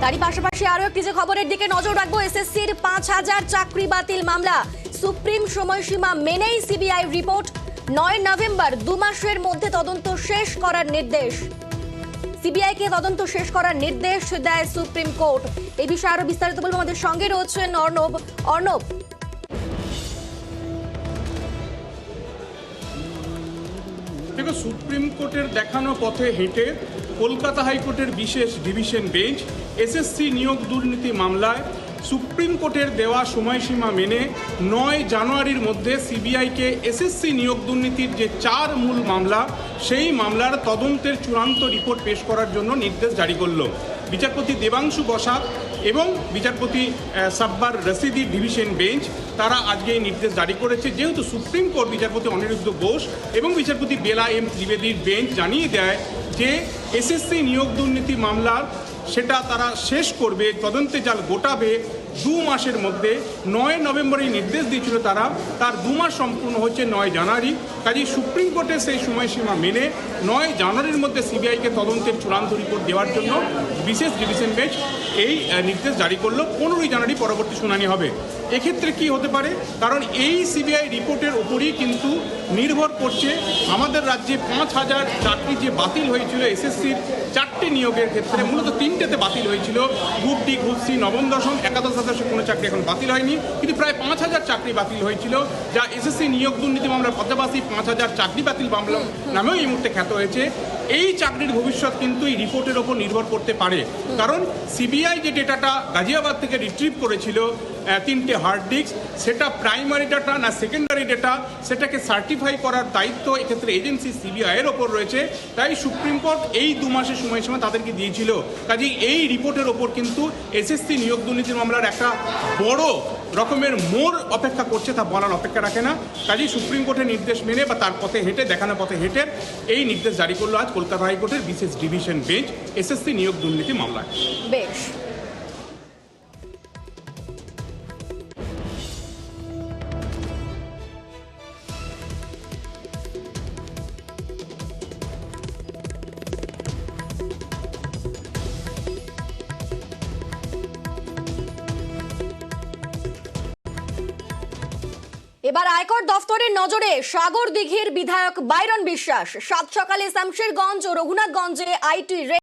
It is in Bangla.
তারই পাশাপাশি আরো একটি যে খবরের দিকে নজর রাখবো, এসএসসির ৫,০০০ চাকরি বাতিল মামলা সুপ্রিম সময়সীমা মেনেই সিবিআই রিপোর্ট। ৯ নভেম্বর ২ মাসের মধ্যে তদন্ত শেষ করার নির্দেশ। সিবিআইকে তদন্ত শেষ করার নির্দেশ দেয় সুপ্রিম কোর্ট। এই বিষয়ে আরো বিস্তারিত বলবো, আমাদের সঙ্গে রয়েছেন অর্ণব। অর্ণব, দেখো, সুপ্রিম কোর্টের দেখানো পথে হেঁটে কলকাতা হাইকোর্টের বিশেষ ডিভিশন বেঞ্চ এসএসসি নিয়োগ দুর্নীতি মামলায় সুপ্রিম কোর্টের দেওয়া সময়সীমা মেনে ৯ জানুয়ারির মধ্যে সিবিআইকে এসএসসি নিয়োগ দুর্নীতির যে ৪ মূল মামলা, সেই মামলার তদন্তের চূড়ান্ত রিপোর্ট পেশ করার জন্য নির্দেশ জারি করল। বিচারপতি দেবাংশু বসাক এবং বিচারপতি সাব্বার রশিদির ডিভিশন বেঞ্চ তারা আজকে এই নির্দেশ জারি করেছে। যেহেতু সুপ্রিম কোর্ট বিচারপতি অনিরুদ্ধ ঘোষ এবং বিচারপতি বেলা এম ত্রিবেদীর বেঞ্চ জানিয়ে দেয় যে এসএসসি নিয়োগ দুর্নীতি মামলার সেটা তারা শেষ করবে, তদন্তে জাল গোটাবে ২ মাসের মধ্যে। ৯ নভেম্বরের নির্দেশ দিয়েছিল তারা, তার ২ মাস সম্পূর্ণ হচ্ছে ৯ জানুয়ারি। কাজেই সুপ্রিম কোর্টের সেই সময়সীমা মেনে ৯ জানুয়ারির মধ্যে সিবিআইকে তদন্তের চূড়ান্ত রিপোর্ট দেওয়ার জন্য বিশেষ ডিভিশন বেঞ্চ এই নির্দেশ জারি করলো। ১৫ই জানুয়ারি পরবর্তী শুনানি হবে। এক্ষেত্রে কি হতে পারে, কারণ এই সিবিআই রিপোর্টের উপরই কিন্তু নির্ভর করছে আমাদের রাজ্যে ৫,০০০ চাকরি যে বাতিল হয়েছিল এসএসসির ৪টে নিয়োগের ক্ষেত্রে, মূলত ৩টেতে বাতিল হয়েছিল। গ্রুপ ডি, গ্রুপ সি, নবম দশম, একাদশ সদস্য কোনো চাকরি এখন বাতিল হয়নি, কিন্তু প্রায় ৫,০০০ চাকরি বাতিল হয়েছিল, যা এসএসসি নিয়োগ দুর্নীতি মামলার পাশাপাশি ৫,০০০ চাকরি বাতিল মামলা নামেও এই মুহূর্তে খ্যাত হয়েছে। এই চাকরির ভবিষ্যৎ কিন্তু এই রিপোর্টের ওপর নির্ভর করতে পারে, কারণ সিবিআই যে ডেটাটা গাজিয়াবাদ থেকে রিট্রিভ করেছিল ৩টে হার্ড ডিস্ক, সেটা প্রাইমারি ডাটা না সেকেন্ডারি ডেটা, সেটাকে সার্টিফাই করার দায়িত্ব এক্ষেত্রে এজেন্সি সিবিআইয়ের ওপর রয়েছে। তাই সুপ্রিম কোর্ট এই ২ মাসের সময়সীমা তাদেরকে দিয়েছিল। কাজেই এই রিপোর্টের ওপর কিন্তু এসএসসি নিয়োগ দুর্নীতির মামলার একটা বড় রকমের মোড় অপেক্ষা করছে, তা বলার অপেক্ষা রাখে না। কাজেই সুপ্রিম কোর্টের নির্দেশ মেনে বা তার পথে হেঁটে, দেখানো পথে হেঁটে এই নির্দেশ জারি করলো আজ কলকাতা হাইকোর্টের বিশেষ ডিভিশন বেঞ্চ এসএসসি নিয়োগ দুর্নীতি মামলায়। বেশ। এবার আয়কর দফতরের নজরে সাগর দিঘির বিধায়ক বাইরন বিশ্বাস। সাত সকালে শামশেরগঞ্জ ও রঘুনাথগঞ্জে আইটি